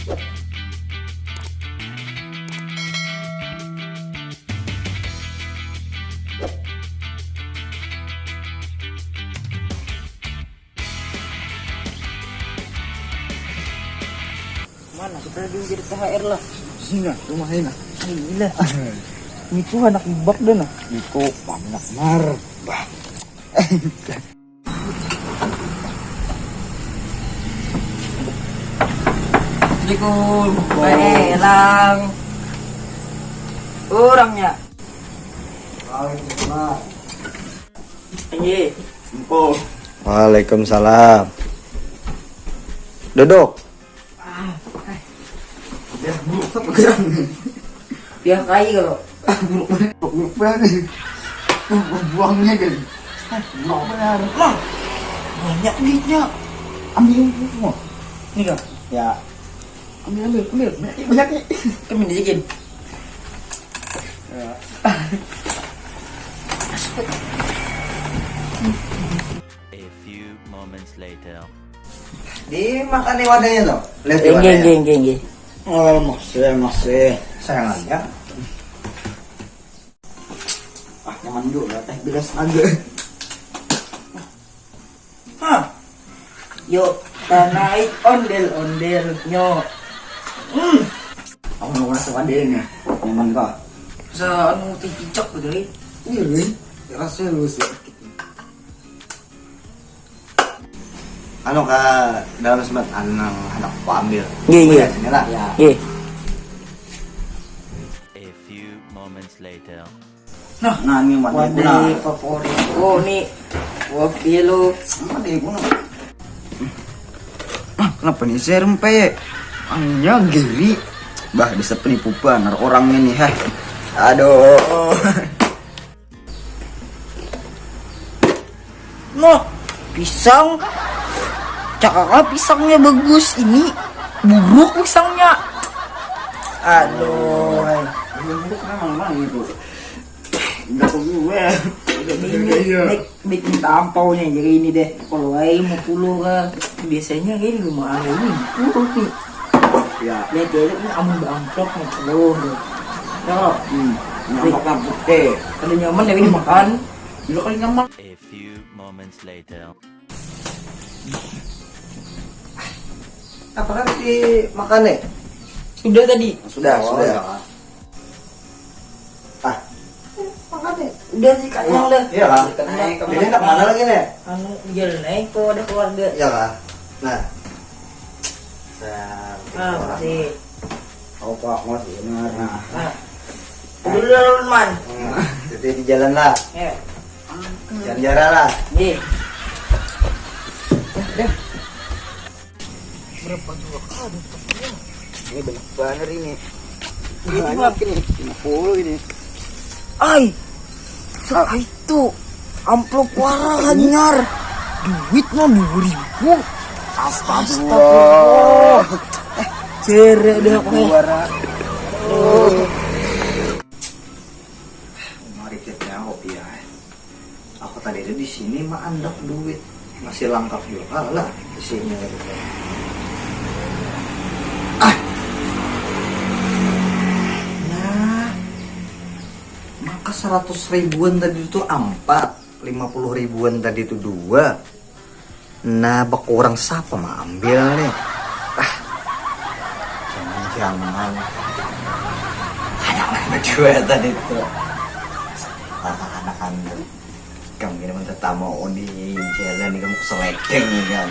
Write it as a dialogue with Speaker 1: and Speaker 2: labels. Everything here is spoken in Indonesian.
Speaker 1: Mana kita jadi THR lah.
Speaker 2: Sini rumah ini.
Speaker 1: Gila. Itu anak ibak dah nah.
Speaker 2: Itu banyak mar.
Speaker 1: Assalamualaikum. Lang. Orangnya.
Speaker 2: Waalaikumsalam.
Speaker 1: Iya.
Speaker 2: Empuk.
Speaker 3: Waalaikumsalam. Duduk.
Speaker 2: Ya, buruk apa gerak?
Speaker 1: Dia kai kalau.
Speaker 2: Buruk banget. Buangnya kan. Buruk benar.
Speaker 1: Lah. Banyak duitnya.
Speaker 2: Ambil semua.
Speaker 1: Nih kak.
Speaker 2: Ya. Ambil. Banyak nih.
Speaker 1: Kami dijakin.
Speaker 2: Ya.
Speaker 4: A few moments later.
Speaker 3: Dimakan nih wadahnya loh. Lihat di
Speaker 1: Geng
Speaker 3: wadahnya.
Speaker 1: geng.
Speaker 2: Oh, masih.
Speaker 3: Sayang aja.
Speaker 2: Nyaman juga teh bilas aja.
Speaker 1: Hah. Yuk, kita naik ondel nyo.
Speaker 2: Aku mau rasa wadahnya. Nyaman kah?
Speaker 1: Sa anu cicak gitu nih.
Speaker 2: Iya, nih. Rasanya lu sih.
Speaker 3: Anu ka dalam sebat anak aku ambil.
Speaker 1: Iya.
Speaker 3: Sini lah.
Speaker 2: Ya.
Speaker 1: Iya.
Speaker 4: A few moments later.
Speaker 1: Nah,
Speaker 2: Nah, ini
Speaker 1: wadah favorit. Oh, nih. Wah, kilo.
Speaker 2: Wadahnya guna. Kenapa nih saya rempe? Anya geri. Bah, bisa penipu benar orangnya nih, heh. Aduh.
Speaker 1: Noh, pisang. Cakak pisangnya bagus. Ini buruk pisangnya. Aduh.
Speaker 2: Buruk memang gitu. Enggak tahu gue.
Speaker 1: Ini bikin tampaunya jadi ini deh. Kalau aing mau puluh kan biasanya ini rumah aing ini puluh nih.
Speaker 2: Ya.
Speaker 1: Lihat ya ini amplop mau puluh. Ya,
Speaker 2: Nampak deh.
Speaker 1: kalau nyaman ya ini makan. Dulu kali nyaman.
Speaker 4: A few moments later.
Speaker 3: Apakah dimakan nih?
Speaker 1: Sudah tadi.
Speaker 3: Sudah.
Speaker 1: Makan deh. Udah sih kayaknya udah.
Speaker 3: Iya kan?
Speaker 1: Naik,
Speaker 3: Jadi enak mana lagi nih?
Speaker 1: Anu jalan naik kalau ada keluarga.
Speaker 3: Iya kan? Nah. Saya
Speaker 1: Masih.
Speaker 2: Oh, Pak, masih benar. Nah.
Speaker 1: Nah. Dulu man.
Speaker 3: Jadi di jalan lah.
Speaker 1: Ya.
Speaker 3: Jangan jarang lah.
Speaker 1: Nih. Dah. Berapa juga kan?
Speaker 2: Ini banyak banget ini.
Speaker 1: Ini
Speaker 2: Banyak ini. 50 ini.
Speaker 1: Ay, itu amplop warah nyar. Duitnya 2.000.
Speaker 2: Astagfirullah.
Speaker 1: Cerek deh aku nih.
Speaker 3: Mari kita kopi ya. Aku tadi itu di sini mah andap duit masih lengkap juga lah di sini. Nah, maka 100 ribuan tadi itu 4, 50 ribuan tadi itu 2. Nah, berkurang siapa mah ambil nih? Jangan-jangan anak-anak gue tadi itu anak-anak anda kamu ini minta tamu di jalan ini kamu seledeng kan